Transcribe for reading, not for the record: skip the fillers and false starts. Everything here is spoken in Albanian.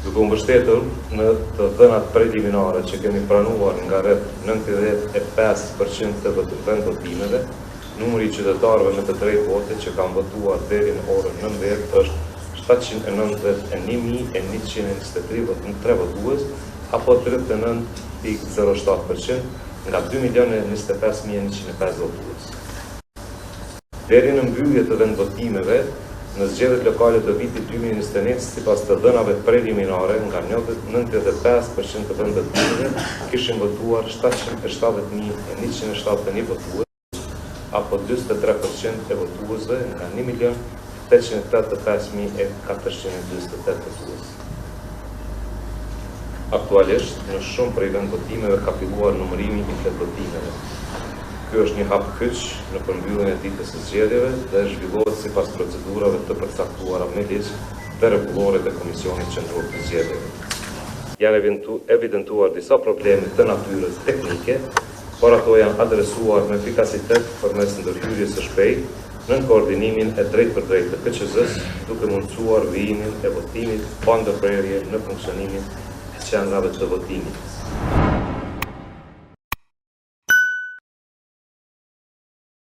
Duke u mbështetur në të dhënat preliminare që kemi pranuar nga rreth 95% të vendvotimeve, numri i qytetarëve me të drejtë vote që kanë votuar deri në orën 19 është 791.123 votues, apo 39.07% nga 2.025.105 votues. Deri në mbyllje të vendvotimeve, në zgjedhjet lokale të vitit 2021, sipas të dhënave preliminare, nga 95% të vendvotimeve kishin votuar 770.171 votues, apo 43% e votuesve nga 1.885.428 votues. Aktualisht, në shumë prej vendvotimeve ka filluar numërimi i fletvotimeve. Ky është një hap kyç në përmbylljen e ditës së zgjedhjeve dhe zhvillohet sipas procedurave të përcaktuara me ligj dhe rregullore të Komisionit Qendror të Zgjedhjeve. Janë evidentuar disa probleme të natyrës teknike, por ato janë adresuar me efikasitet përmes ndërhyrjes së shpejtë në koordinimin e drejtpërdrejtë të KQZ-s, duke mundësuar vijimin e votimit pa ndërprerje në funksionimin e qendrave të votimit.